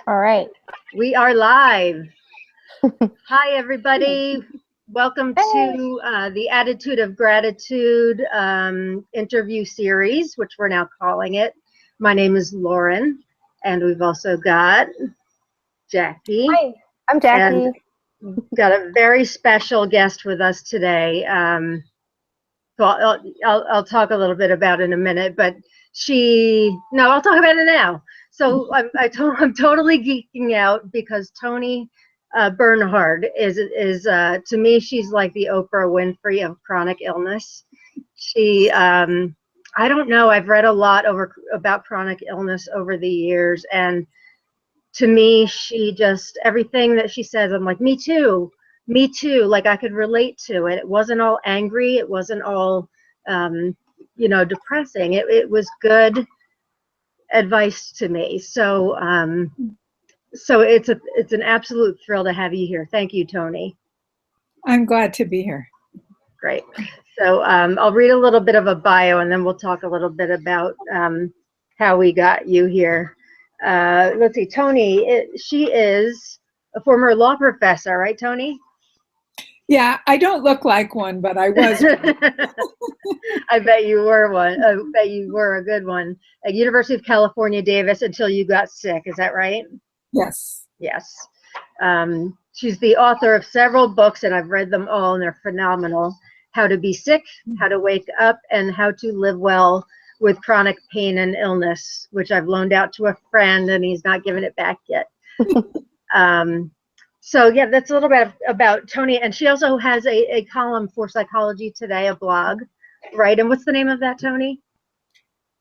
All right. We are live. Hi, everybody. Welcome to the Attitude of Gratitude interview series, which we're now calling it. My name is Lauren, and we've also got Jackie. Hi, I'm Jackie. And got a very special guest with us today. So I'll talk a little bit about it in a minute, but I'll talk about it now. So I'm totally geeking out because Toni Bernhard is to me, she's like the Oprah Winfrey of chronic illness. She, I don't know, I've read a lot about chronic illness over the years, and to me, everything that she says, I'm like, me too, like I could relate to it. It wasn't all angry. It wasn't all, depressing. It was good advice to me. So, so it's an absolute thrill to have you here. Thank you, Toni. I'm glad to be here. Great. So I'll read a little bit of a bio, and then we'll talk a little bit about how we got you here. Let's see, Toni, she is a former law professor, right, Toni? Yeah, I don't look like one, but I was. I bet you were one. I bet you were a good one. At University of California, Davis, until you got sick. Is that right? Yes. Yes. She's the author of several books, and I've read them all, and they're phenomenal. How to Be Sick, How to Wake Up, and How to Live Well with Chronic Pain and Illness, which I've loaned out to a friend, and he's not given it back yet. So yeah, that's a little bit about Toni, and she also has a column for Psychology Today, a blog, right? And what's the name of that, Toni?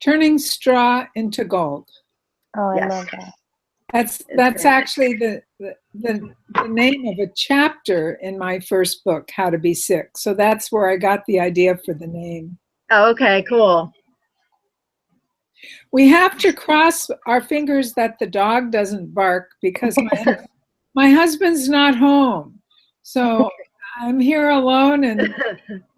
Turning Straw into Gold. Oh, I Yes. love that. That's actually the name of a chapter in my first book, How to Be Sick. So that's where I got the idea for the name. Oh, okay, cool. We have to cross our fingers that the dog doesn't bark because my husband's not home. So I'm here alone, and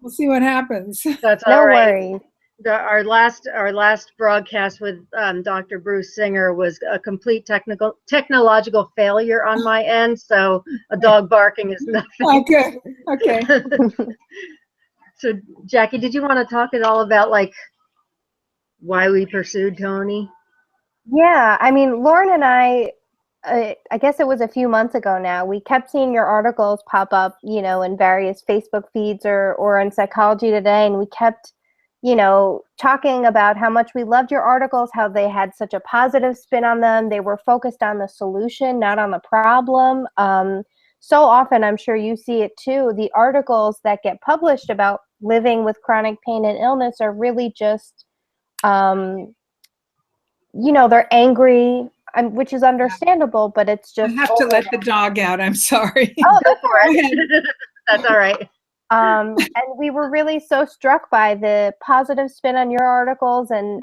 we'll see what happens. That's No all right. worries. Our last broadcast with Dr. Bruce Singer was a complete technological failure on my end. So a dog barking is nothing. Okay. So Jackie, did you want to talk at all about like why we pursued Toni? Yeah, I mean, Lauren and I guess it was a few months ago now, we kept seeing your articles pop up, in various Facebook feeds or on Psychology Today, and we kept, talking about how much we loved your articles, how they had such a positive spin on them. They were focused on the solution, not on the problem. So often, I'm sure you see it too, the articles that get published about living with chronic pain and illness are really just, they're angry, which is understandable, but it's just. I have to let the dog out. I'm sorry. Oh, that's all right. That's all right. And we were really so struck by the positive spin on your articles, and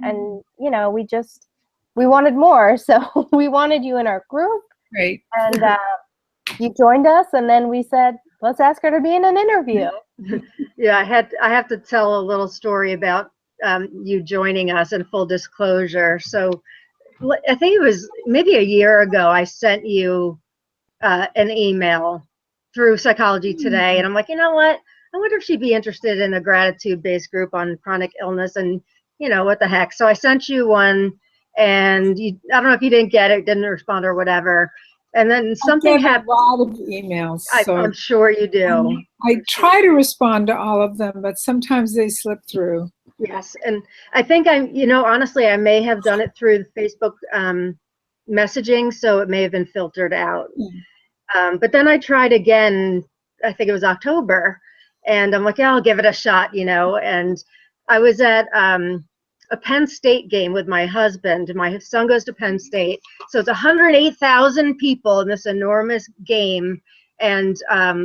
we wanted more, so we wanted you in our group. Great. And you joined us, and then we said, let's ask her to be in an interview. Yeah, I have to tell a little story about you joining us, in full disclosure. So I think it was maybe a year ago, I sent you an email through Psychology Today, and I'm like, you know what? I wonder if she'd be interested in a gratitude-based group on chronic illness, and what the heck. So I sent you one, and I don't know if you didn't get it, didn't respond or whatever. And then something happened. A lot of emails. I'm sure you do. I try to respond to all of them, but sometimes they slip through. Yes, and I think honestly, I may have done it through the Facebook messaging, so it may have been filtered out. But then I tried again, I think it was October, and I'm like, yeah, I'll give it a shot, and I was at a Penn State game with my husband. My son goes to Penn State, so it's 108,000 people in this enormous game, and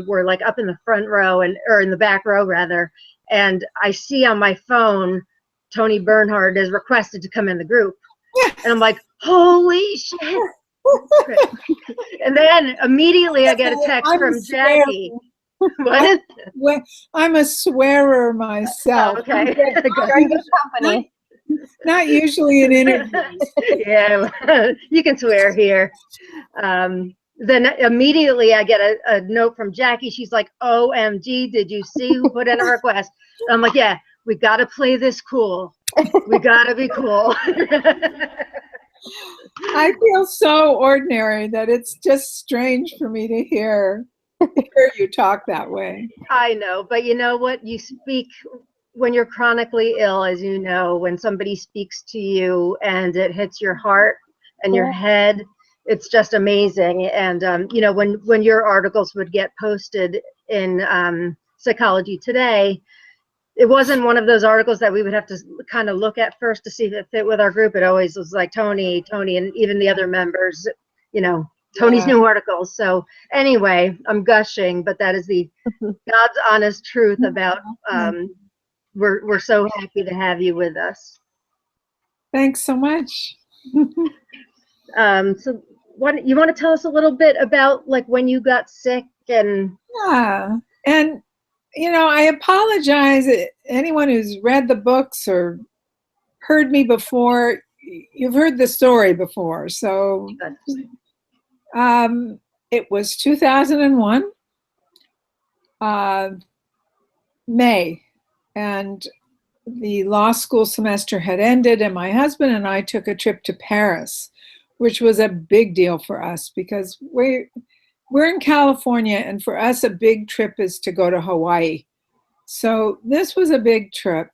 we're like up in the front row, or in the back row rather, and I see on my phone Toni Bernhard is requested to come in the group, and I'm like, holy shit. And then immediately I get a text from Jackie. What? I'm a swearer myself. Oh, okay. Very good company. Not usually in interviews. Yeah, you can swear here. Then immediately I get a note from Jackie. She's like, OMG, did you see who put in a request? And I'm like, yeah, we got to play this cool. We got to be cool. I feel so ordinary that it's just strange for me to hear you talk that way. I know, but you know what? You speak when you're chronically ill, as you know, when somebody speaks to you and it hits your heart and your head, it's just amazing. And you know, when your articles would get posted in Psychology Today, it wasn't one of those articles that we would have to kind of look at first to see if it fit with our group. It always was like Toni, and even the other members, you know, Toni's new articles. So anyway, I'm gushing, but that is the God's honest truth about we're so happy to have you with us. Thanks so much. So what you want to tell us a little bit about like when you got sick and and you know, I apologize anyone who's read the books or heard me before. You've heard the story before. So it was 2001 May, and the law school semester had ended, and my husband and I took a trip to Paris, which was a big deal for us because we're in California, and for us a big trip is to go to Hawaii. So this was a big trip,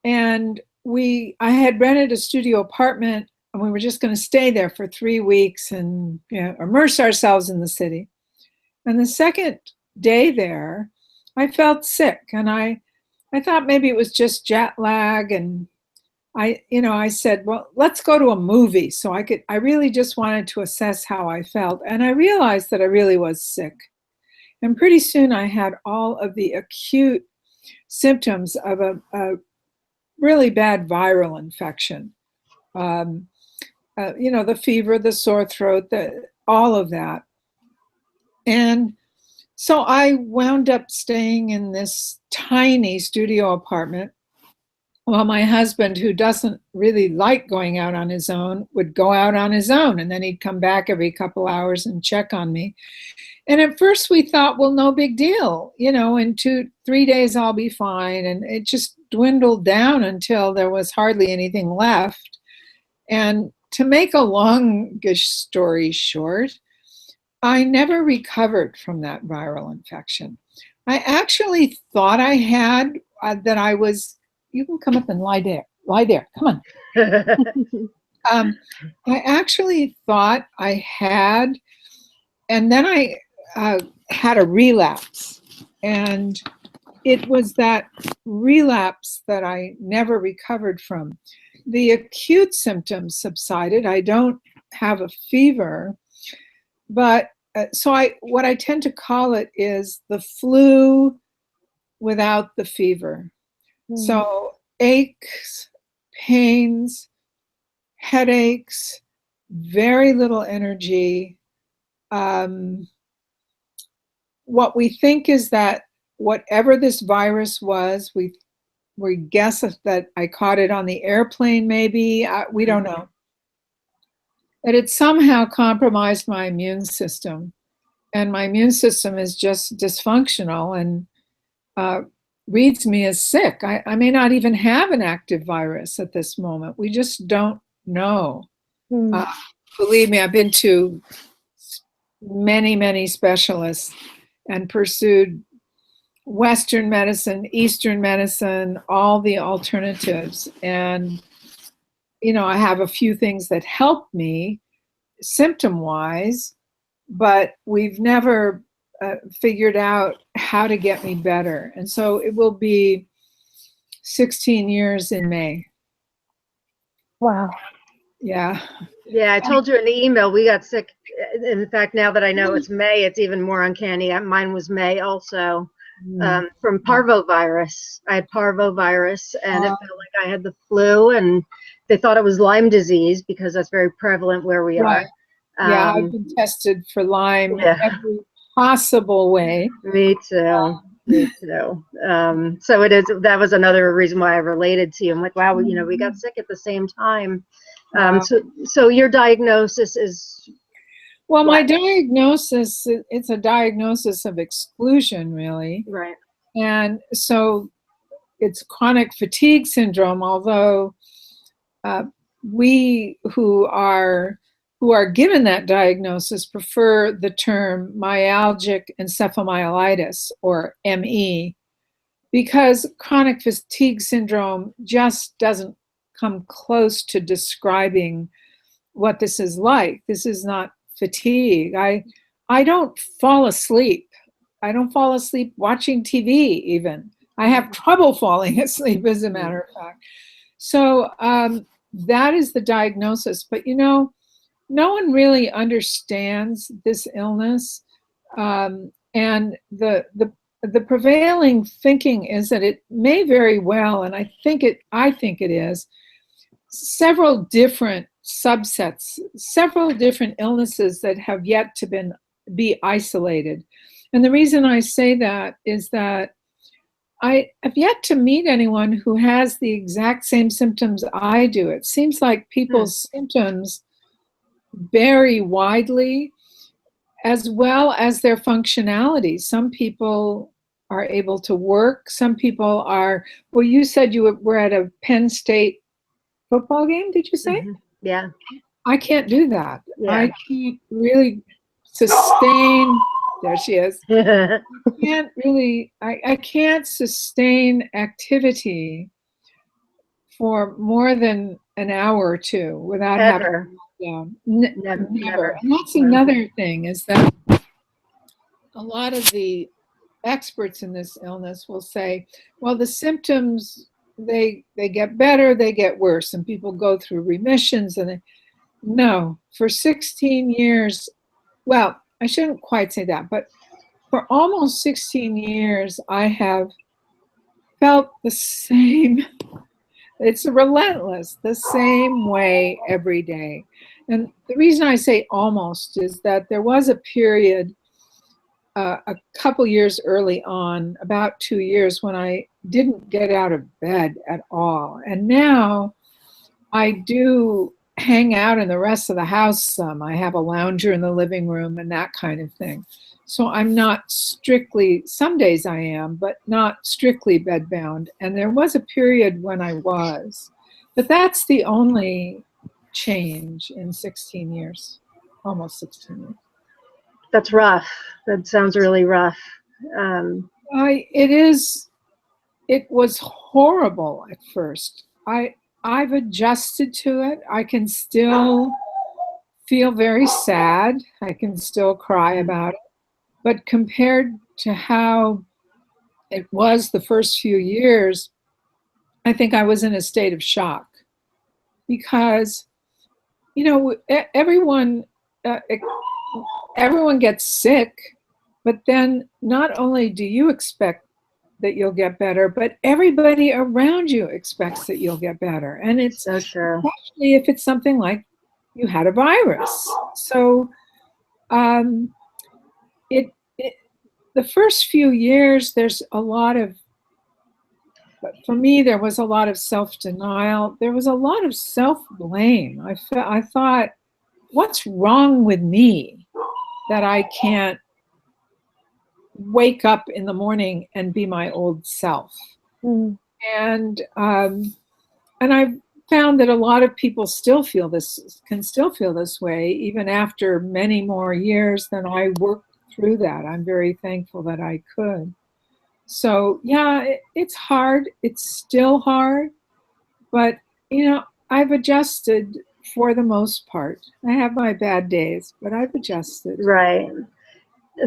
and I had rented a studio apartment, and we were just going to stay there for 3 weeks and immerse ourselves in the city. And the second day there, I felt sick, and I thought maybe it was just jet lag, and I said, well, let's go to a movie. So I really just wanted to assess how I felt. And I realized that I really was sick. And pretty soon I had all of the acute symptoms of a really bad viral infection. The fever, the sore throat, all of that. And so I wound up staying in this tiny studio apartment. Well, my husband, who doesn't really like going out on his own, would go out on his own, and then he'd come back every couple hours and check on me. And at first we thought, well, no big deal. In 2-3 days I'll be fine. And it just dwindled down until there was hardly anything left. And to make a longish story short, I never recovered from that viral infection. I actually thought I had, that I was. You can come up and lie there. Lie there. Come on. I actually thought I had, and then I had a relapse. And it was that relapse that I never recovered from. The acute symptoms subsided. I don't have a fever, but what I tend to call it is the flu without the fever. So aches, pains, headaches, very little energy. What we think is that whatever this virus was, we guess that I caught it on the airplane maybe. We don't know. That it somehow compromised my immune system. And my immune system is just dysfunctional and reads me as sick. I may not even have an active virus at this moment. We just don't know. Believe me, I've been to many, many specialists and pursued Western medicine, Eastern medicine, all the alternatives. And, I have a few things that help me symptom-wise, but we've never figured out how to get me better. And so it will be 16 years in May. Wow. Yeah, I told you in the email we got sick. In fact, now that I know it's May, it's even more uncanny. Mine was May also, from parvovirus. I had parvovirus, and it felt like I had the flu, and they thought it was Lyme disease because that's very prevalent where we are. I've been tested for Lyme every possible way. Me too. Me too. So it is. That was another reason why I related to you. I'm like, wow, we got sick at the same time. So your diagnosis is Well, my diagnosis, it's a diagnosis of exclusion, really. Right. And so it's chronic fatigue syndrome, although we who are given that diagnosis prefer the term myalgic encephalomyelitis, or ME, because chronic fatigue syndrome just doesn't come close to describing what this is like. This is not fatigue. I don't fall asleep. I don't fall asleep watching TV even. I have trouble falling asleep, as a matter of fact. So that is the diagnosis. But no one really understands this illness. And the prevailing thinking is that it may very well, and I think it is, several different subsets, several different illnesses that have yet to be isolated. And the reason I say that is that I have yet to meet anyone who has the exact same symptoms I do. It seems like people's symptoms vary widely, as well as their functionality. Some people are able to work. Some people are, well, you said you were at a Penn State football game, did you say? Mm-hmm. Yeah. I can't do that. Yeah. I can't really sustain, there she is. I can't sustain activity for more than an hour or two without having to go down. Never. And that's another thing, is that a lot of the experts in this illness will say, well, the symptoms, they get better, they get worse, and people go through remissions. And no, for 16 years, well, I shouldn't quite say that, but for almost 16 years, I have felt the same. It's relentless, the same way every day. And the reason I say almost is that there was a period a couple years early on, about 2 years, when I didn't get out of bed at all. And now I do hang out in the rest of the house some. I have a lounger in the living room and that kind of thing. So I'm not strictly, some days I am, but not strictly bedbound. And there was a period when I was. But that's the only change in 16 years, almost 16 years. That's rough. That sounds really rough. It was horrible at first. I've adjusted to it. I can still feel very sad. I can still cry about it. But compared to how it was the first few years, I think I was in a state of shock. Because, everyone gets sick, but then not only do you expect that you'll get better, but everybody around you expects that you'll get better. And it's so true. Especially if it's something like you had a virus. So the first few years, there's a lot of, for me, there was a lot of self-denial. There was a lot of self-blame. I thought, what's wrong with me that I can't wake up in the morning and be my old self? And I found that a lot of people can still feel this way, even after many more years than I worked through that. I'm very thankful that I could. So yeah, it's hard. It's still hard, but I've adjusted for the most part. I have my bad days, but I've adjusted. Right.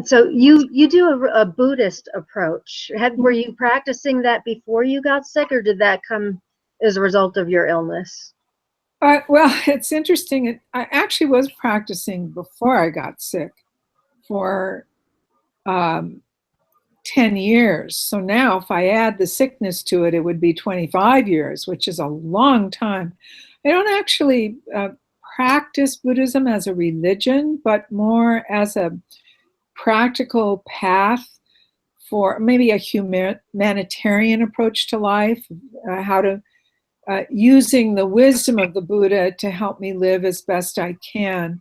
So you do a Buddhist approach. Were you practicing that before you got sick, or did that come as a result of your illness? Well, it's interesting. I actually was practicing before I got sick for 10 years. So now if I add the sickness to it, it would be 25 years, which is a long time. I don't actually practice Buddhism as a religion, but more as a practical path for maybe a humanitarian approach to life, how to using the wisdom of the Buddha to help me live as best I can.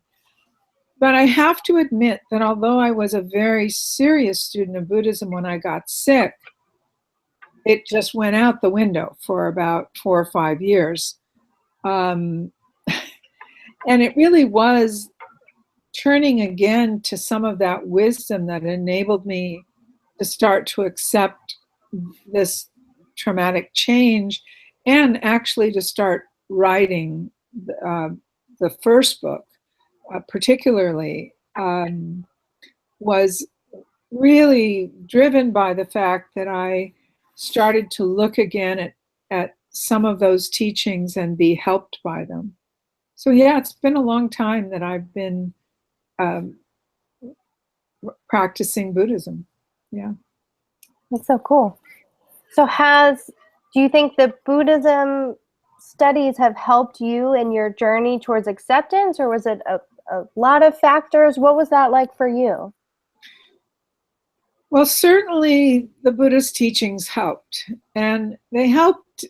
But I have to admit that although I was a very serious student of Buddhism when I got sick, it just went out the window for about 4 or 5 years. And it really was turning again to some of that wisdom that enabled me to start to accept this traumatic change, and actually to start writing the first book, particularly, was really driven by the fact that I started to look again at some of those teachings and be helped by them. So yeah, it's been a long time that I've been practicing Buddhism. Yeah. That's so cool. So do you think the Buddhism studies have helped you in your journey towards acceptance, or was it a lot of factors? What was that like for you? Well, certainly the Buddhist teachings helped, and they helped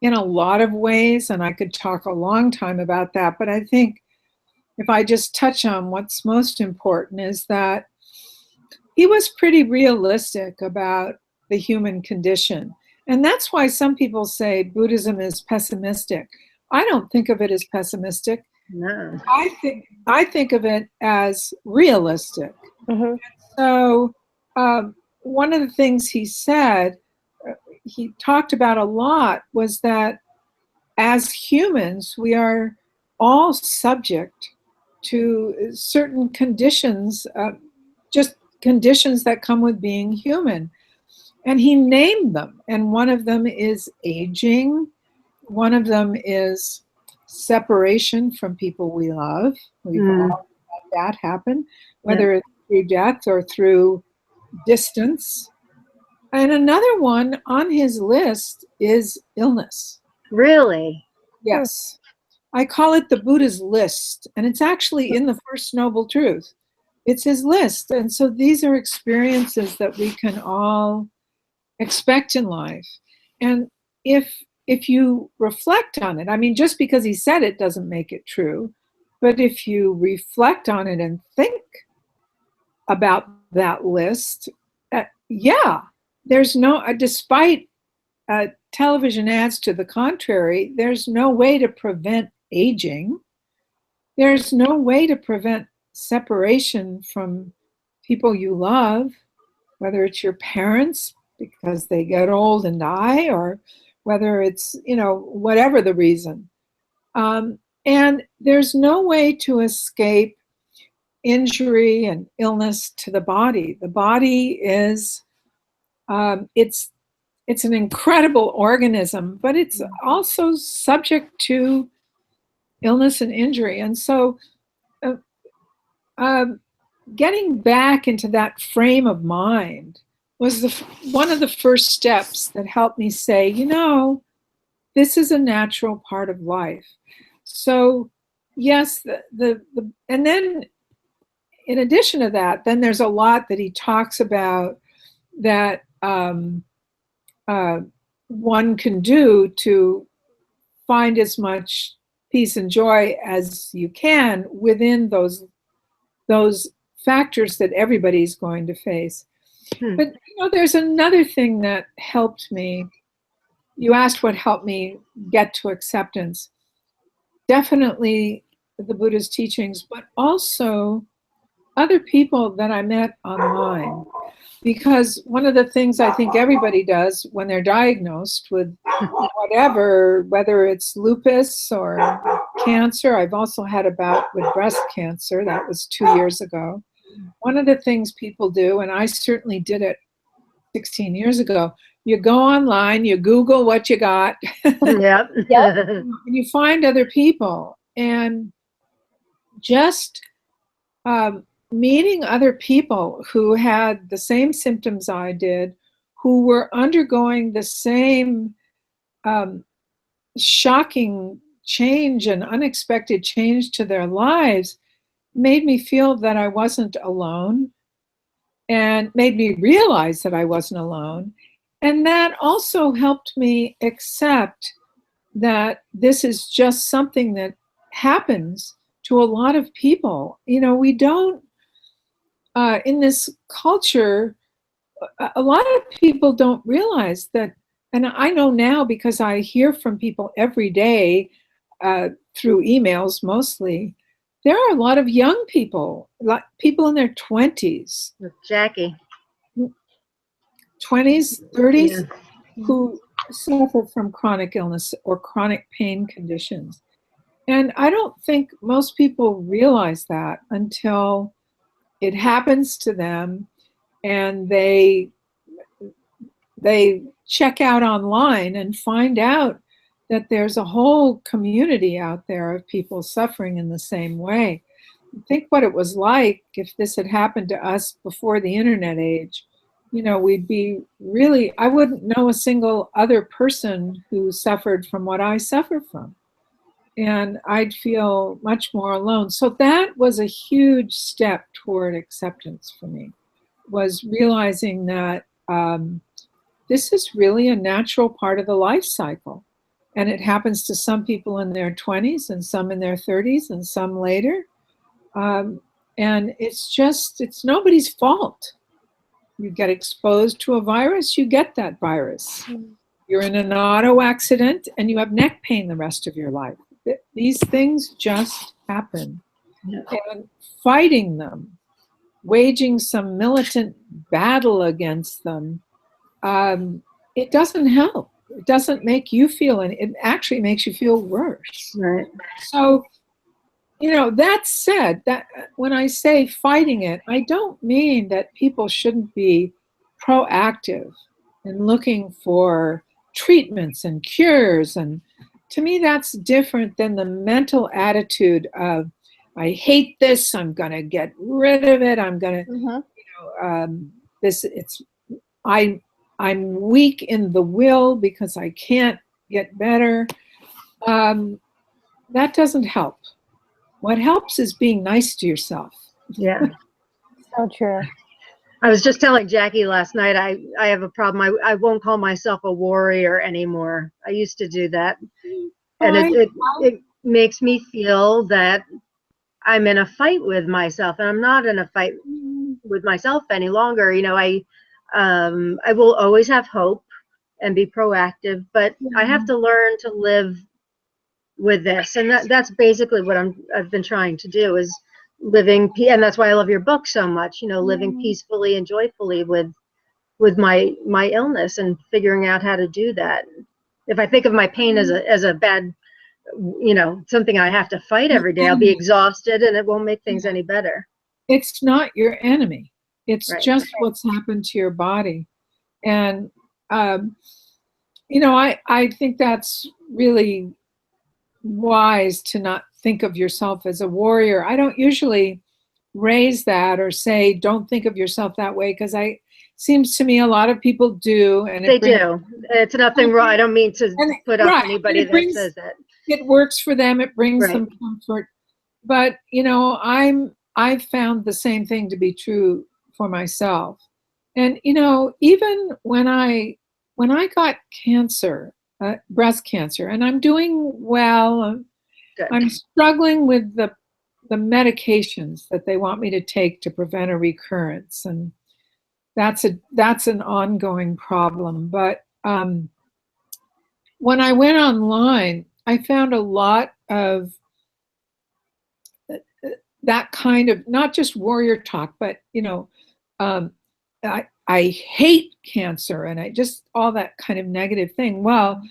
in a lot of ways, and I could talk a long time about that, but I think if I just touch on what's most important is that he was pretty realistic about the human condition. And that's why some people say Buddhism is pessimistic. I don't think of it as pessimistic. No. I think of it as realistic. Mm-hmm. So one of the things he said, he talked about a lot, was that as humans, we are all subject to certain conditions, just conditions that come with being human. And he named them. And one of them is aging. One of them is separation from people we love. We've all had that happen, whether it's through death or through distance. And another one on his list is illness. Really? Yes. I call it the Buddha's list. And it's actually in the First Noble Truth. It's his list. And so these are experiences that we can all expect in life. And if you reflect on it, I mean, just because he said it doesn't make it true, but if you reflect on it and think about that list, there's no, despite television ads to the contrary, there's no way to prevent aging. There's no way to prevent separation from people you love, whether it's your parents because they get old and die, or whether it's, whatever the reason. And there's no way to escape injury and illness to the body. The body is, it's an incredible organism, but it's also subject to illness and injury. And so getting back into that frame of mind was one of the first steps that helped me say, this is a natural part of life. So yes, and then in addition to that, then there's a lot that he talks about that one can do to find as much peace and joy as you can within those factors that everybody's going to face. But there's another thing that helped me. You asked what helped me get to acceptance. Definitely the Buddha's teachings, but also other people that I met online. Because one of the things I think everybody does when they're diagnosed with whatever, whether it's lupus or cancer, I've also had a bout with breast cancer. That was 2 years ago. One of the things people do, and I certainly did it 16 years ago, you go online, you Google what you got, Yep. and you find other people. And just meeting other people who had the same symptoms I did, who were undergoing the same shocking change and unexpected change to their lives, made me feel that I wasn't alone, and made me realize that I wasn't alone. And that also helped me accept that this is just something that happens to a lot of people. You know, we don't, in this culture, a lot of people don't realize that, and I know now because I hear from people every day through emails mostly, there are a lot of young people, people in their 20s. Jackie. 20s, 30s, Yeah. who suffer from chronic illness or chronic pain conditions. And I don't think most people realize that until it happens to them and they check out online and find out that there's a whole community out there of people suffering in the same way. Think what it was like if this had happened to us before the internet age. You know, we'd be really, I wouldn't know a single other person who suffered from what I suffer from. And I'd feel much more alone. So that was a huge step toward acceptance for me, was realizing that this is really a natural part of the life cycle. And it happens to some people in their 20s and some in their 30s and some later. And it's nobody's fault. You get exposed to a virus, you get that virus. You're in an auto accident and you have neck pain the rest of your life. These things just happen. Yeah. And fighting them, waging some militant battle against them, it doesn't help. It doesn't make you feel, and it actually makes you feel worse. Right. So, you know, that said, that when I say fighting it, I don't mean that people shouldn't be proactive in looking for treatments and cures. And to me, that's different than the mental attitude of, I hate this, I'm going to get rid of it, I'm going to, I'm weak in the will because I can't get better. That doesn't help. What helps is being nice to yourself. Yeah. So true. I was just telling Jackie last night, I have a problem. I won't call myself a warrior anymore. I used to do that. And it makes me feel that I'm in a fight with myself, and I'm not in a fight with myself any longer. You know, I will always have hope and be proactive, but I have to learn to live with this. And that's basically what I've been trying to do, is living, and that's why I love your book so much, you know, living peacefully and joyfully with my illness and figuring out how to do that. If I think of my pain as a bad, you know, something I have to fight every day, I'll be exhausted and it won't make things any better. It's not your enemy. It's Right. just what's happened to your body. And, you know, I think that's really wise to not think of yourself as a warrior. I don't usually raise that or say, don't think of yourself that way, because seems to me a lot of people do. And They do. It's nothing wrong. I don't mean to put up anybody that says that. It works for them. It brings Right. them comfort. But, you know, I've found the same thing to be true for myself. And, you know, even when I got cancer, breast cancer, and I'm doing well, Good. I'm struggling with the medications that they want me to take to prevent a recurrence. And that's an ongoing problem. But when I went online, I found a lot of that kind of, not just warrior talk, but, you know, I hate cancer, and I just, all that kind of negative thing. Well,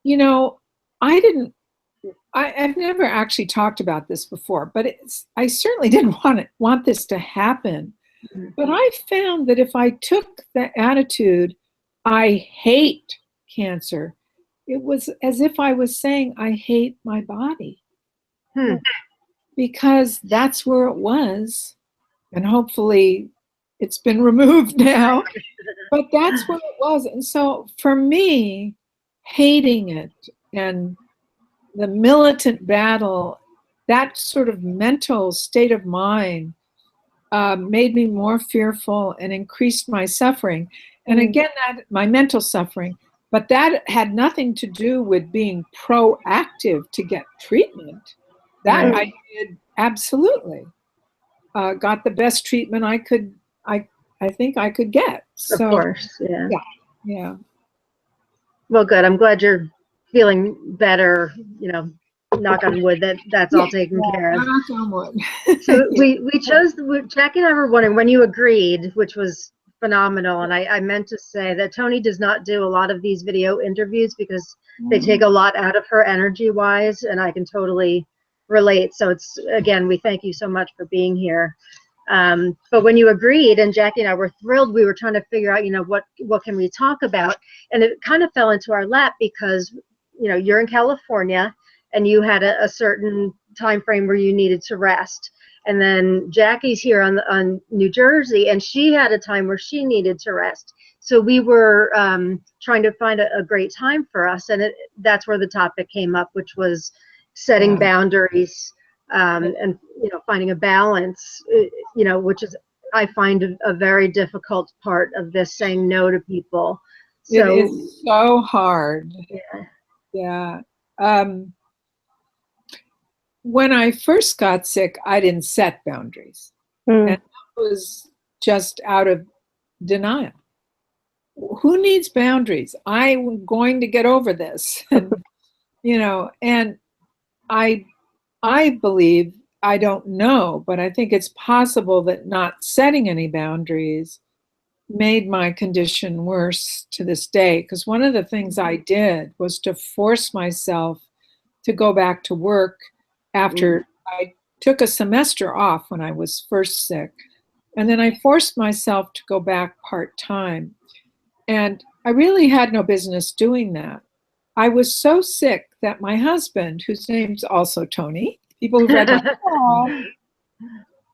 you know, I've never actually talked about this before, but I certainly didn't want this to happen. Mm-hmm. But I found that if I took the attitude, I hate cancer, it was as if I was saying, I hate my body. Because that's where it was. And hopefully it's been removed now. But that's where it was. And so for me, hating it and the militant battle, that sort of mental state of mind made me more fearful and increased my suffering. And again, my mental suffering, but that had nothing to do with being proactive to get treatment. That I did absolutely got the best treatment I think I could get. Of So, course, yeah. yeah. Well, good. I'm glad you're feeling better. You know, knock on wood that's all taken care of. Knock on wood. So we chose, Jackie and I were wondering when you agreed, which was phenomenal. And I meant to say that Toni does not do a lot of these video interviews because they take a lot out of her energy wise, and I can totally relate. So it's, again, we thank you so much for being here. But when you agreed, and Jackie and I were thrilled, we were trying to figure out, you know, what can we talk about? And it kind of fell into our lap because, you know, you're in California and you had a certain time frame where you needed to rest. And then Jackie's here on New Jersey, and she had a time where she needed to rest. So we were trying to find a great time for us, and that's where the topic came up, which was setting boundaries and, you know, finding a balance, you know, which is, I find, a very difficult part of this, saying no to people. So it is so hard. Yeah. When I first got sick, I didn't set boundaries. And that was just out of denial. Who needs boundaries? I'm going to get over this. And, you know, and I believe, I don't know, but I think it's possible that not setting any boundaries made my condition worse to this day. Because one of the things I did was to force myself to go back to work after I took a semester off when I was first sick. And then I forced myself to go back part-time. And I really had no business doing that. I was so sick that my husband, whose name's also Toni, people who read my book,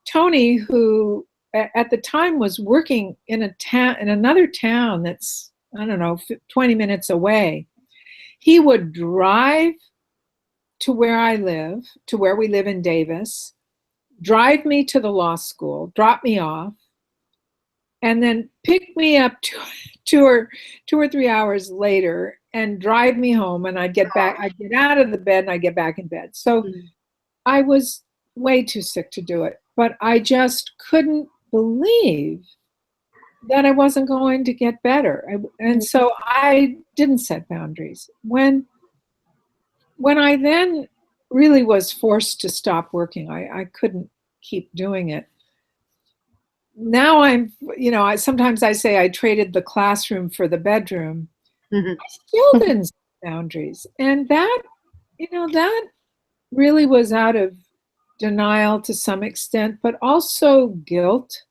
Toni, who at the time was working in another town that's, I don't know, 20 minutes away, he would drive to where we live in Davis, drive me to the law school, drop me off, and then pick me up two or 3 hours later and drive me home. And I'd get out of the bed and I'd get back in bed. So I was way too sick to do it, but I just couldn't believe that I wasn't going to get better. And so I didn't set boundaries. When I then really was forced to stop working, I couldn't keep doing it. Now I'm, you know, sometimes I say I traded the classroom for the bedroom. I still didn't set boundaries. And that, you know, that really was out of denial to some extent, but also guilt,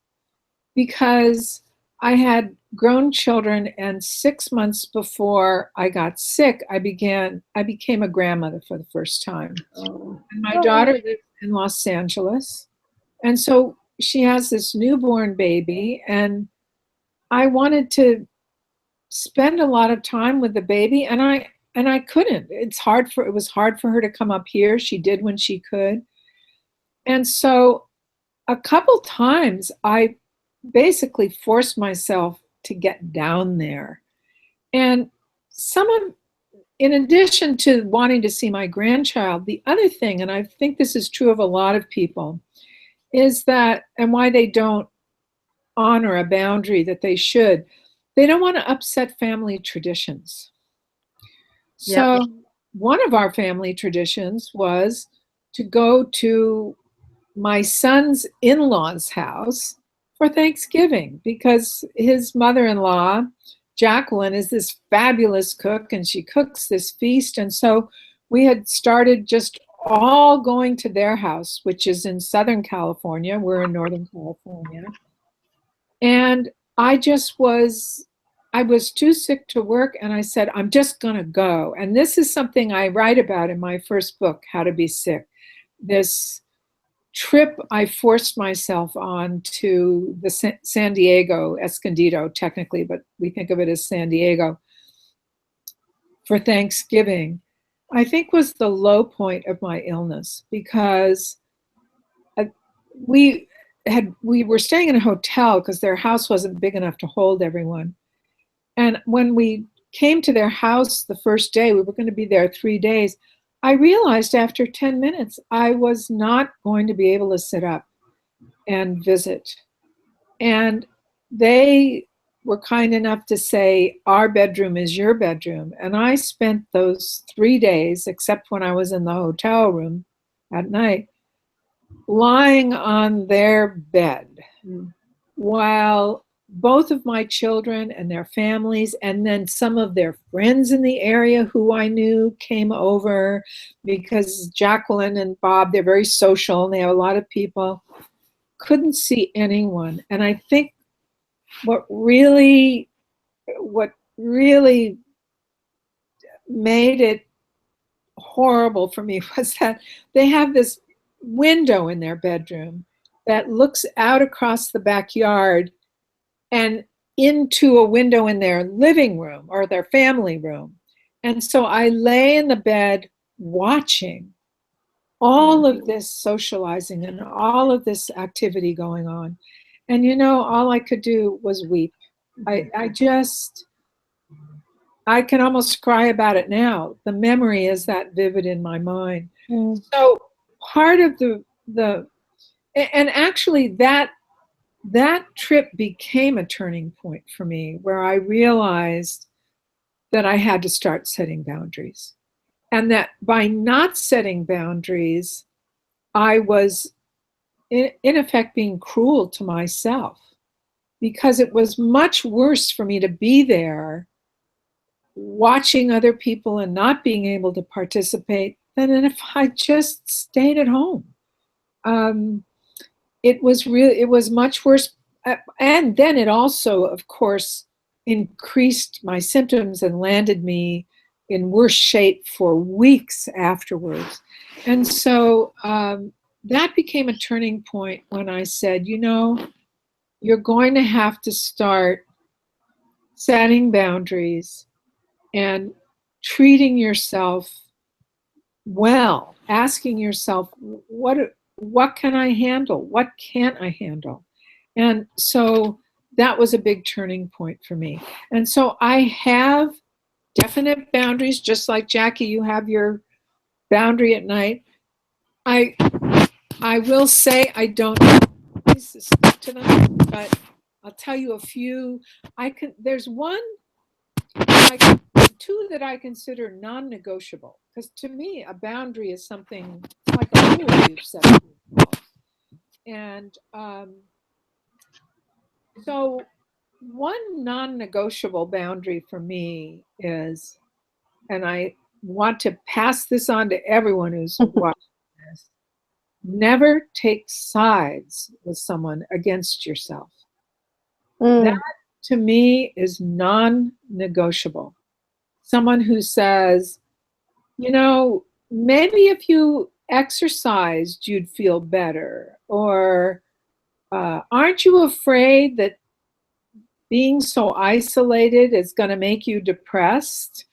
because I had grown children, and 6 months before I got sick, I became a grandmother for the first time. And my daughter lives in Los Angeles. And so she has this newborn baby, and I wanted to spend a lot of time with the baby, and I couldn't. It was hard for her to come up here. She did when she could. And so a couple times I basically forced myself to get down there. And in addition to wanting to see my grandchild, the other thing, and I think this is true of a lot of people, is that, and why they don't honor a boundary that they should, they don't want to upset family traditions. So one of our family traditions was to go to my son's in-laws' house for Thanksgiving, because his mother-in-law, Jacqueline, is this fabulous cook, and she cooks this feast. And so we had started just all going to their house, which is in Southern California. We're in Northern California. And I was too sick to work, and I said, I'm just going to go. And this is something I write about in my first book, How to Be Sick. This trip I forced myself on to the San Diego, Escondido technically, but we think of it as San Diego, for Thanksgiving, I think was the low point of my illness, because we were staying in a hotel because their house wasn't big enough to hold everyone. And when we came to their house the first day, we were going to be there 3 days, I realized after 10 minutes, I was not going to be able to sit up and visit. And they were kind enough to say, our bedroom is your bedroom. And I spent those 3 days, except when I was in the hotel room at night, lying on their bed while both of my children and their families, and then some of their friends in the area who I knew, came over, because Jacqueline and Bob, they're very social and they have a lot of people, couldn't see anyone. And I think what really made it horrible for me was that they have this window in their bedroom that looks out across the backyard and into a window in their living room or their family room. And so I lay in the bed watching all of this socializing and all of this activity going on. And all I could do was weep. I can almost cry about it now. The memory is that vivid in my mind. So part of and actually that trip became a turning point for me, where I realized that I had to start setting boundaries. And that by not setting boundaries, I was in effect being cruel to myself, because it was much worse for me to be there watching other people and not being able to participate than if I just stayed at home. It was much worse. And then it also, of course, increased my symptoms and landed me in worse shape for weeks afterwards. And so that became a turning point when I said, you're going to have to start setting boundaries and treating yourself well, asking yourself, what can I handle? What can't I handle? And so that was a big turning point for me. And so I have definite boundaries, just like Jackie, you have your boundary at night. I will say I don't always stick to them, but I'll tell you a few. There's two that I consider non-negotiable, because to me a boundary is something like a rule you've set for yourself. And so one non-negotiable boundary for me is, and I want to pass this on to everyone who's watching this, never take sides with someone against yourself. That to me is non-negotiable. Someone who says, maybe if you exercised, you'd feel better. Or aren't you afraid that being so isolated is going to make you depressed?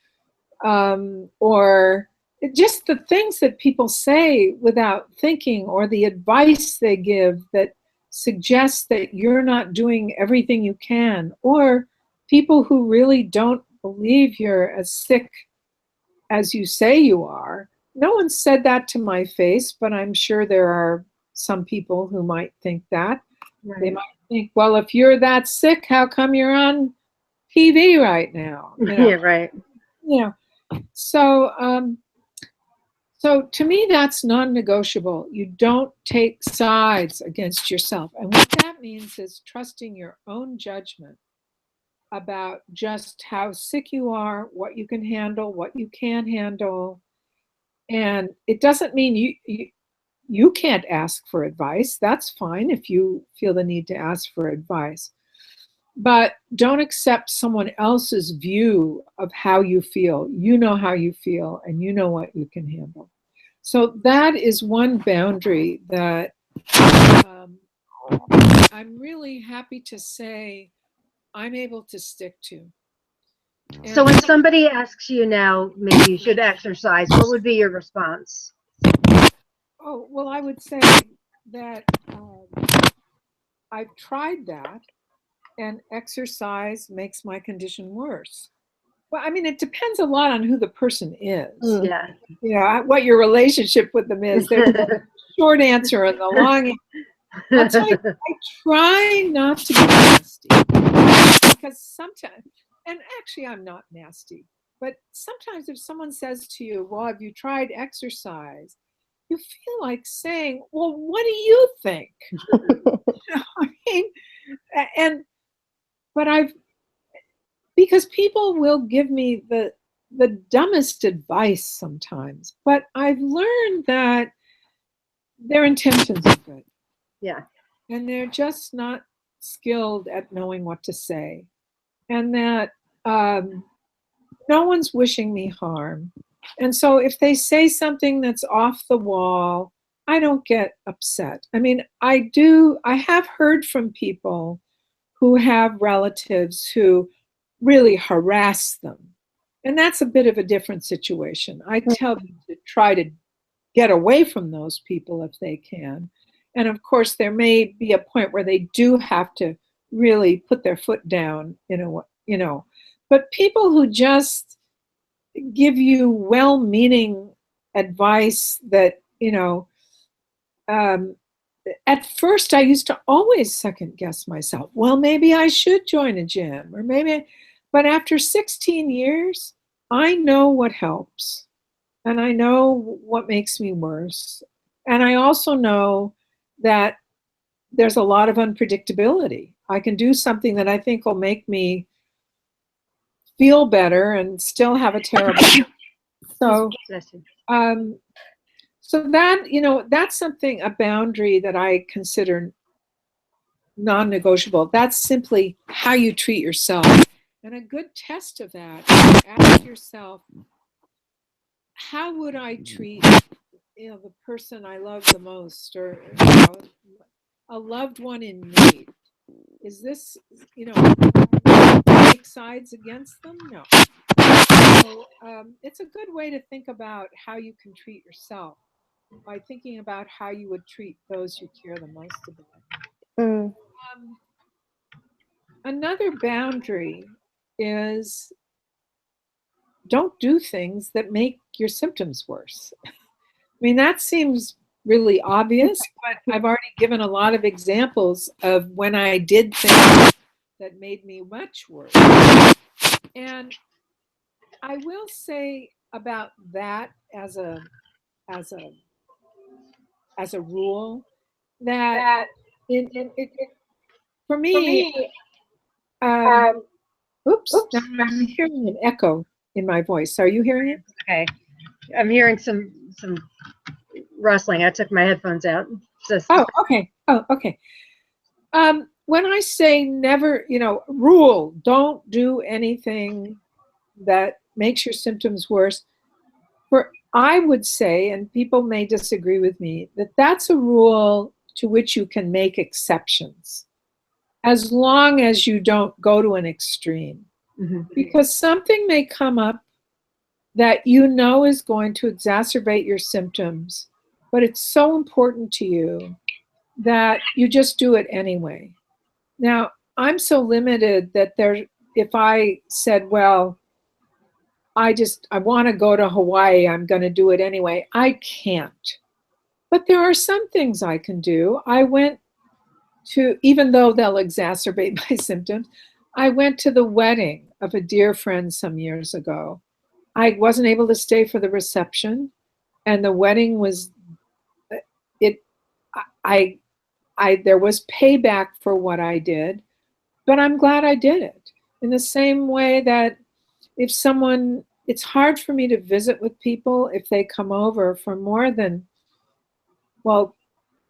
Or just the things that people say without thinking, or the advice they give that suggests that you're not doing everything you can, or people who really don't believe you're as sick as you say you are. No one said that to my face, but I'm sure there are some people who might think that. Right. They might think, well, if you're that sick, how come you're on TV right now? Yeah, right. So to me, that's non-negotiable. You don't take sides against yourself. And what that means is trusting your own judgment about just how sick you are, what you can handle, what you can't handle. And it doesn't mean you can't ask for advice. That's fine if you feel the need to ask for advice. But don't accept someone else's view of how you feel. You know how you feel, and you know what you can handle. So that is one boundary that I'm really happy to say I'm able to stick to. And so when somebody asks you now, maybe you should exercise, what would be your response? Oh, well, I would say that I've tried that, and exercise makes my condition worse. Well, I mean, it depends a lot on who the person is. Yeah. You know, what your relationship with them is. There's the short answer and the long answer. I'll tell you, I try not to be nasty because sometimes, and actually I'm not nasty, but sometimes if someone says to you, well, have you tried exercise? You feel like saying, well, what do you think? I mean, but because people will give me the dumbest advice sometimes, but I've learned that their intentions are good. Yeah. And they're just not skilled at knowing what to say. And that no one's wishing me harm. And so if they say something that's off the wall, I don't get upset. I mean, I have heard from people who have relatives who really harass them. And that's a bit of a different situation. I tell them to try to get away from those people if they can. And of course, there may be a point where they do have to really put their foot down, But people who just give you well-meaning advice that, at first I used to always second guess myself. Well, maybe I should join a gym, but after 16 years, I know what helps and I know what makes me worse. And I also know that there's a lot of unpredictability. I can do something that I think will make me feel better and still have a terrible. So that, that's something, a boundary that I consider non-negotiable. That's simply how you treat yourself. And a good test of that is ask yourself, how would I treat the person I love the most, or a loved one in need? Is this, take sides against them? No. So it's a good way to think about how you can treat yourself by thinking about how you would treat those you care the most about. Another boundary is don't do things that make your symptoms worse. I mean, that seems really obvious, but I've already given a lot of examples of when I did things that made me much worse. And I will say about that as a rule that for me, oops, I'm hearing an echo in my voice. Are you hearing it? Okay, I'm hearing some rustling. I took my headphones out. Oh, okay. When I say never, rule, don't do anything that makes your symptoms worse. I would say, and people may disagree with me, that that's a rule to which you can make exceptions, as long as you don't go to an extreme. Mm-hmm. Because something may come up that is going to exacerbate your symptoms, but it's so important to you that you just do it anyway. Now, I'm so limited that if I said, well, I want to go to Hawaii, I'm going to do it anyway, I can't. But there are some things I can do. I went to, even though they'll exacerbate my symptoms, I went to the wedding of a dear friend some years ago. I wasn't able to stay for the reception, and the wedding was, there was payback for what I did, but I'm glad I did it. In the same way that it's hard for me to visit with people if they come over for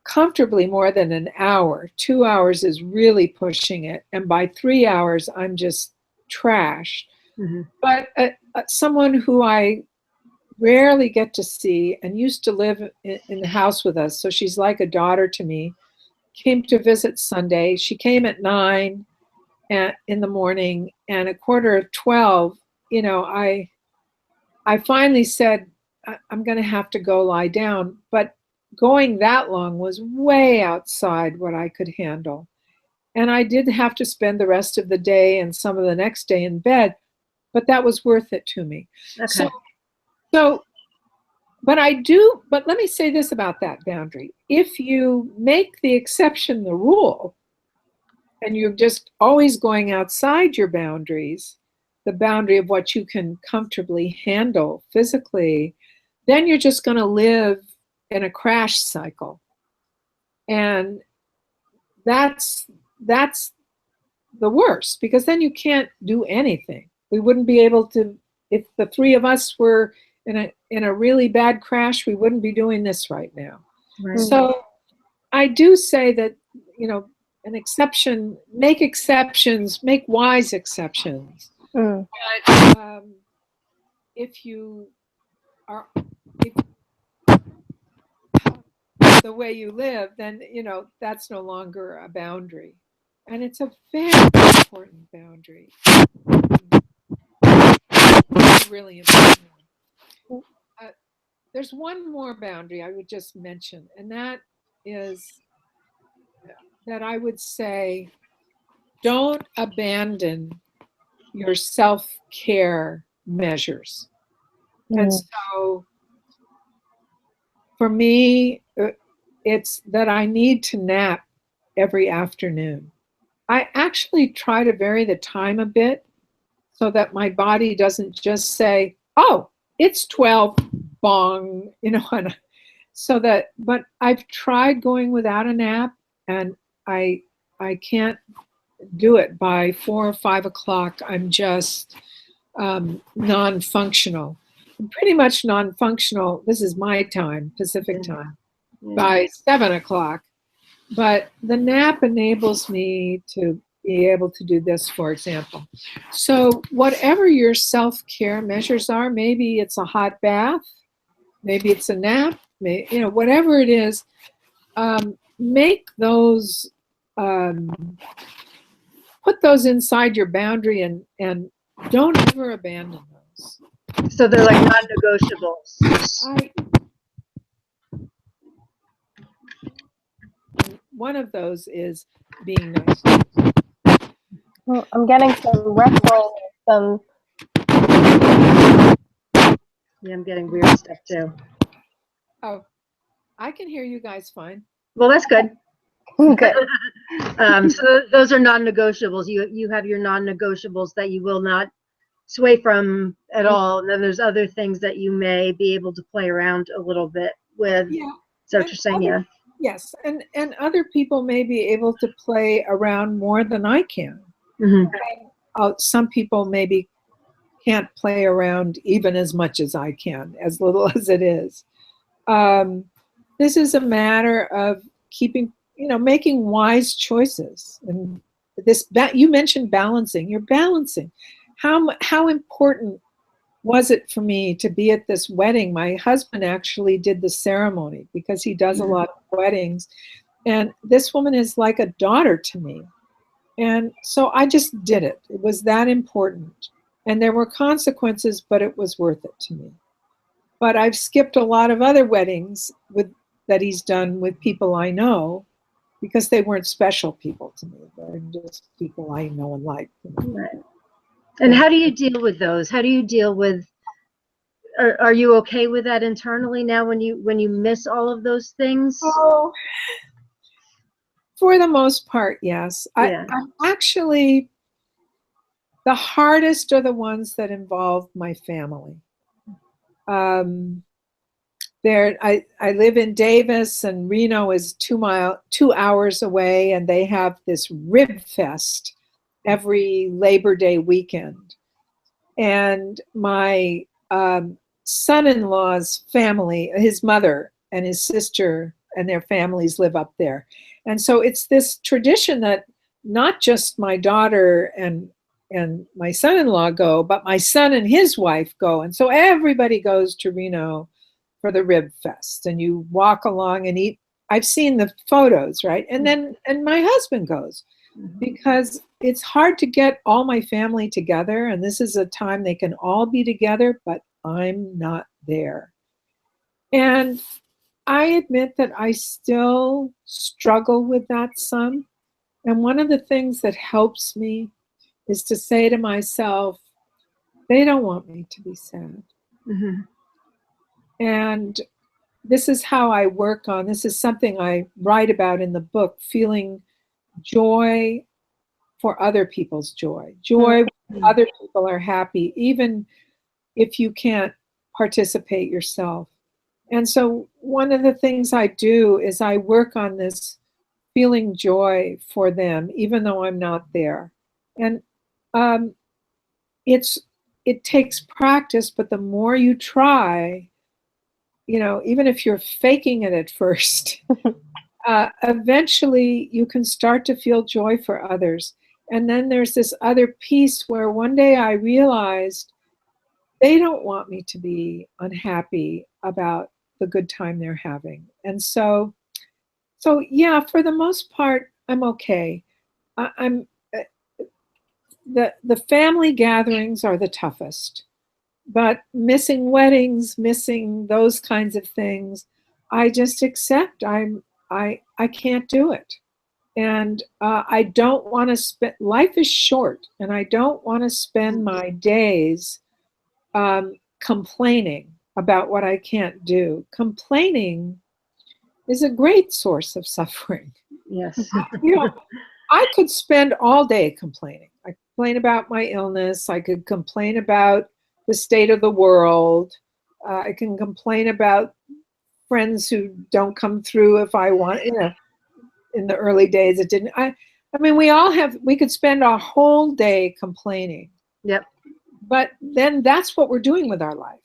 comfortably more than an hour. 2 hours is really pushing it. And by 3 hours, I'm just trashed. Mm-hmm. But someone who I rarely get to see and used to live in the house with us, so she's like a daughter to me, came to visit Sunday. She came at 9 in the morning, and at 11:45, I finally said, I'm going to have to go lie down. But going that long was way outside what I could handle. And I did have to spend the rest of the day and some of the next day in bed. but that was worth it to me. Okay. So, but let me say this about that boundary. If you make the exception the rule, and you're just always going outside your boundaries, the boundary of what you can comfortably handle physically, then you're just going to live in a crash cycle. And that's the worst, because then you can't do anything. We wouldn't be able to, if the three of us were in a really bad crash, we wouldn't be doing this right now. Right. So I do say that, an exception, make exceptions, make wise exceptions. But if you are, if the way you live, then, that's no longer a boundary. And it's a very important boundary. It's really important. There's one more boundary I would just mention, and that is that I would say, don't abandon your self-care measures. And so for me, it's that I need to nap every afternoon. I actually try to vary the time a bit so that my body doesn't just say, oh, it's 12, bong, but I've tried going without a nap, and I can't do it. By 4 or 5 o'clock, I'm just non-functional. I'm pretty much non-functional. This is my time, Pacific time, by 7 o'clock. But the nap enables me to be able to do this, for example. So whatever your self-care measures are, maybe it's a hot bath, maybe it's a nap, whatever it is, make those, put those inside your boundary, and don't ever abandon those. So they're like non-negotiables. One of those is being nice. Well, I'm getting some wrestling, some. Yeah, I'm getting weird stuff too. Oh, I can hear you guys fine. Well, that's good. Good. So those are non-negotiables. You have your non-negotiables that you will not sway from at all, and then there's other things that you may be able to play around a little bit with. Yeah. So what you're saying, yeah. Yes, and other people may be able to play around more than I can. Some people maybe can't play around even as much as I can, as little as it is. This is a matter of keeping, making wise choices. And you mentioned balancing. You're balancing. How important was it for me to be at this wedding? My husband actually did the ceremony because he does a lot of weddings. And this woman is like a daughter to me. And so I just did it. It was that important. And there were consequences, but it was worth it to me. But I've skipped a lot of other weddings that he's done with people I know, because they weren't special people to me. They're just people I know and like. Right. And how do you deal with those? How do you deal with, are you okay with that internally now when you miss all of those things? Oh, for the most part, yes. Yeah. I'm actually, the hardest are the ones that involve my family. I live in Davis, and Reno is 2 hours away, and they have this rib fest every Labor Day weekend. And my son-in-law's family, his mother and his sister and their families live up there. And so it's this tradition that not just my daughter and my son-in-law go, but my son and his wife go. And so everybody goes to Reno for the rib fest, and you walk along and eat. I've seen the photos, right? And my husband goes, because it's hard to get all my family together, and this is a time they can all be together, but I'm not there. And I admit that I still struggle with that some. And one of the things that helps me is to say to myself, They don't want me to be sad. Mm-hmm. And this is how I work on, this is something I write about in the book, feeling joy for other people's joy. Joy when other people are happy, even if you can't participate yourself. And so one of the things I do is I work on this feeling joy for them, even though I'm not there. And it takes practice, but the more you try, even if you're faking it at first, eventually you can start to feel joy for others. And then there's this other piece where one day I realized they don't want me to be unhappy about the good time they're having. And so yeah, for the most part, I'm okay. I'm the family gatherings are the toughest, but missing weddings, missing those kinds of things, I just accept. I can't do it, and I don't want to spend. Life is short, and I don't want to spend my days complaining about what I can't do. Complaining is a great source of suffering. Yes. I could spend all day complaining. I complain about my illness. I could complain about the state of the world. I can complain about friends who don't come through if I want, in the early days it didn't. I mean, we could spend a whole day complaining. Yep. But then that's what we're doing with our life.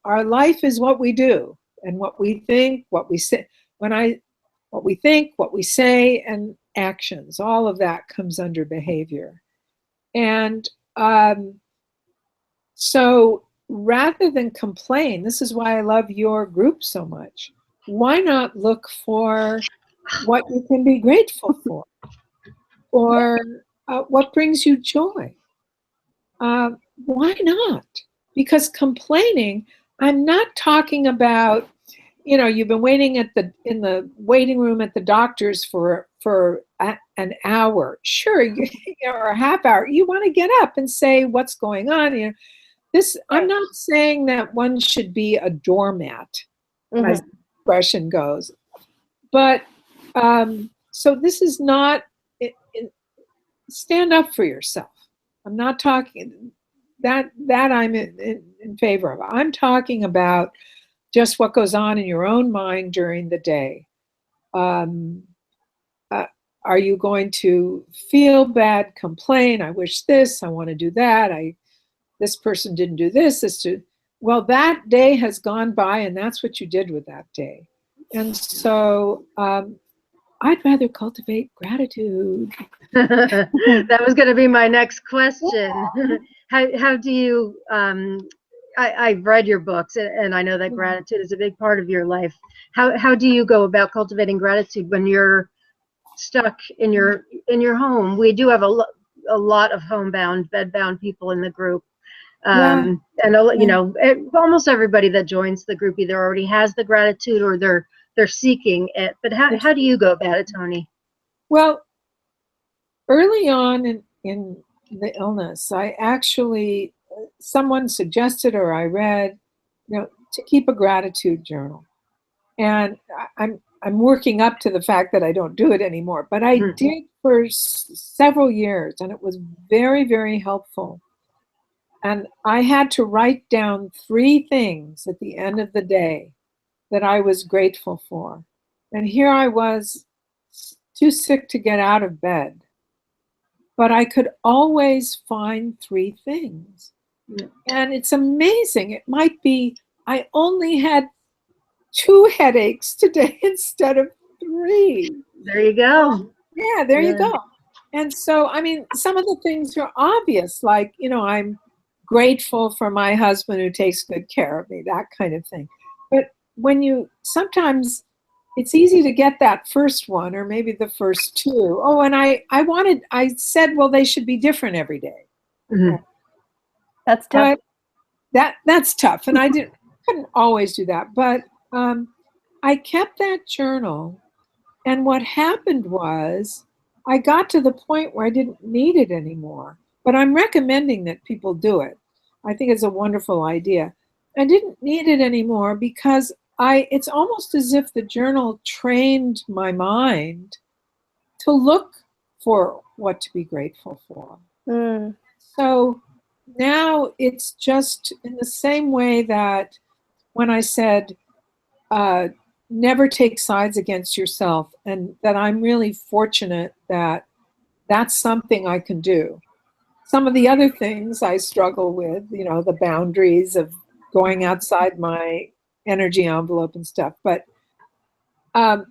Our life is what we do and what we think, what we say. What we think, what we say, and actions, all of that comes under behavior. And so rather than complain, this is why I love your group so much. Why not look for what you can be grateful for, or what brings you joy? Why not? Because complaining, I'm not talking about, you've been waiting in the waiting room at the doctor's for an hour. Sure, or a half hour. You want to get up and say what's going on. I'm not saying that one should be a doormat, as the expression goes. But so this is not. Stand up for yourself. I'm not talking that I'm in favor of. I'm talking about just what goes on in your own mind during the day. Are you going to feel bad, complain, I wish this, I want to do that, this person didn't do this, well, that day has gone by and that's what you did with that day. And so I'd rather cultivate gratitude. That was going to be my next question. How do you I've read your books, and I know that gratitude is a big part of your life. How do you go about cultivating gratitude when you're stuck in your home? We do have a lot of homebound, bedbound people in the group, and almost everybody that joins the group either already has the gratitude or they're seeking it. But how do you go about it, Toni? Well, early on in the illness, I actually, someone suggested or I read, to keep a gratitude journal. And I'm working up to the fact that I don't do it anymore, but I did for several years, and it was very, very helpful. And I had to write down 3 things at the end of the day that I was grateful for. And here I was, too sick to get out of bed, but I could always find 3 things. And it's amazing. It might be, I only had 2 headaches today instead of 3. There you go. Yeah, there you go. And so, I mean, some of the things are obvious, like, I'm grateful for my husband who takes good care of me, that kind of thing. But sometimes it's easy to get that first one or maybe the first 2. Oh, and I said, well, they should be different every day. Mm-hmm. That's tough. But that's tough. And I couldn't always do that. But I kept that journal. And what happened was I got to the point where I didn't need it anymore. But I'm recommending that people do it. I think it's a wonderful idea. I didn't need it anymore because it's almost as if the journal trained my mind to look for what to be grateful for. Mm. So now it's just in the same way that when I said, never take sides against yourself, and that I'm really fortunate that that's something I can do. Some of the other things I struggle with, the boundaries of going outside my energy envelope and stuff. But I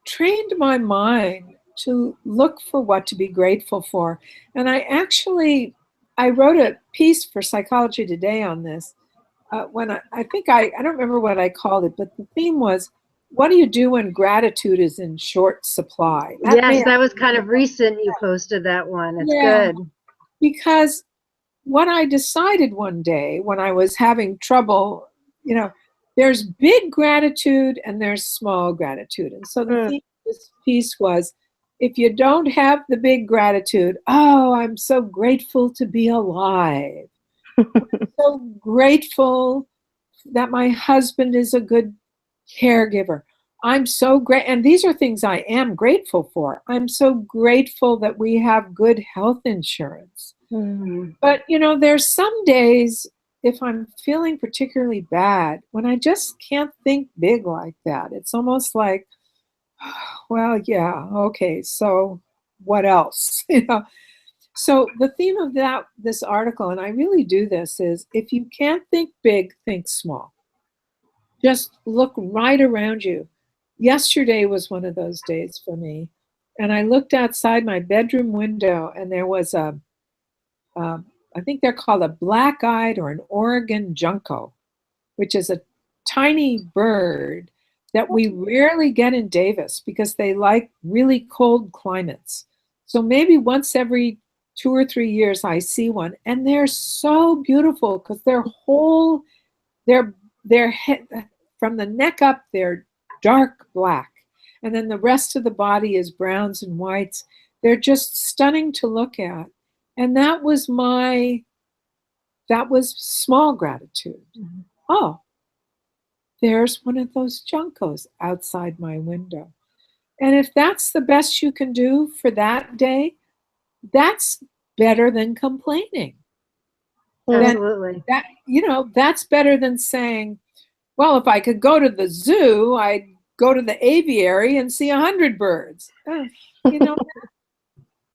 trained my mind to look for what to be grateful for. And I wrote a piece for Psychology Today on this. When I don't remember what I called it, but the theme was, what do you do when gratitude is in short supply? That was kind of recent. You posted that one. It's good. Because what I decided one day when I was having trouble, there's big gratitude and there's small gratitude. And so the theme of this piece was, if you don't have the big gratitude, oh, I'm so grateful to be alive. I'm so grateful that my husband is a good caregiver. I'm so great. And these are things I am grateful for. I'm so grateful that we have good health insurance. Mm-hmm. But, there's some days, if I'm feeling particularly bad, when I just can't think big like that. It's almost like, well, yeah, okay, so what else? So the theme of this article, and I really do this, is if you can't think big, think small. Just look right around you. Yesterday was one of those days for me, and I looked outside my bedroom window, and there was I think they're called a black-eyed or an Oregon junco, which is a tiny bird that we rarely get in Davis because they like really cold climates. So maybe once every 2 or 3 years I see one, and they're so beautiful because their head, from the neck up, they're dark black, and then the rest of the body is browns and whites. They're just stunning to look at. And that was small gratitude. Mm-hmm. Oh, there's one of those juncos outside my window. And if that's the best you can do for that day, that's better than complaining. Absolutely. That's better than saying, well, if I could go to the zoo, I'd go to the aviary and see 100 birds.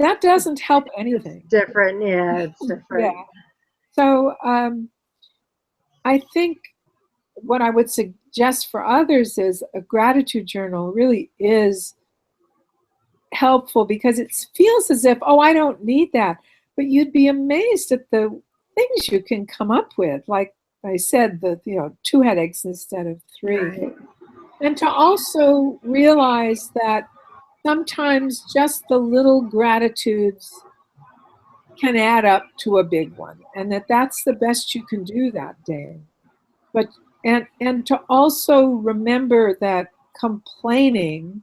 That doesn't help anything. It's different. Yeah, it's different. Yeah. So I think what I would suggest for others is a gratitude journal really is helpful because it feels as if, oh, I don't need that. But you'd be amazed at the things you can come up with. Like I said, 2 headaches instead of 3. Right. And to also realize that sometimes just the little gratitudes can add up to a big one, and that's the best you can do that day. But and to also remember that complaining,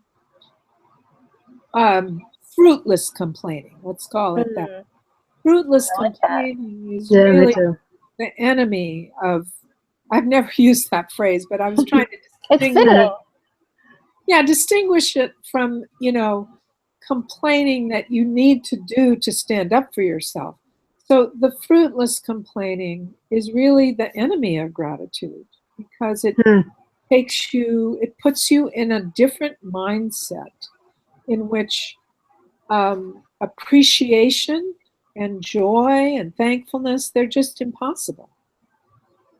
fruitless complaining, let's call it that. Fruitless complaining is really the enemy of. I've never used that phrase, but I was trying to distinguish it from complaining that you need to do to stand up for yourself. So the fruitless complaining is really the enemy of gratitude because it puts you in a different mindset in which appreciation and joy and thankfulness, they're just impossible.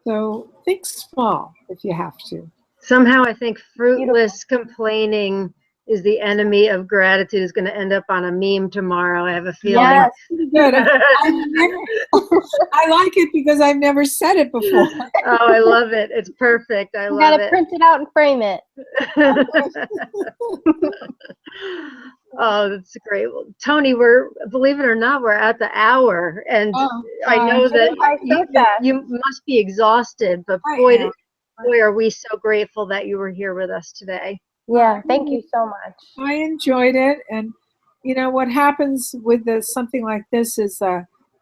So think small if you have to. Somehow I think fruitless complaining is the enemy of gratitude is going to end up on a meme tomorrow. I have a feeling. Yes, good. I like it because I've never said it before. Oh, I love it. It's perfect. I love it. You gotta print it out and frame it. Oh, that's great. Well, Toni, believe it or not, we're at the hour, and I know that you must be exhausted, but boy, are we so grateful that you were here with us today. Yeah, thank you so much. I enjoyed it, and what happens with something like this is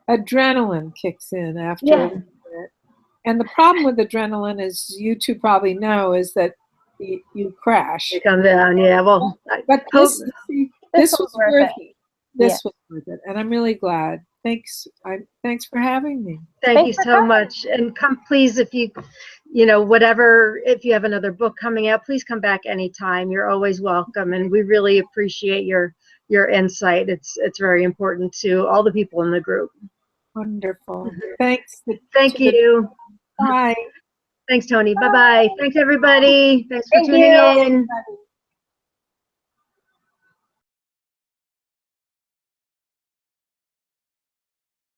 adrenaline kicks in after Yeah. a minute. And the problem with adrenaline, as you two probably know, is that you crash. You come down, yeah. Well, But this was worth it. This was worth it, and I'm really glad. Thanks. Thanks for having me. Thank you so much. And come, please, if you whatever, if you have another book coming out, please come back anytime. You're always welcome, and we really appreciate your insight. It's very important to all the people in the group. Wonderful. Thanks. Thank you. Bye. Thanks, Toni. Bye-bye. Thanks, everybody. Thanks for Thank tuning you. in.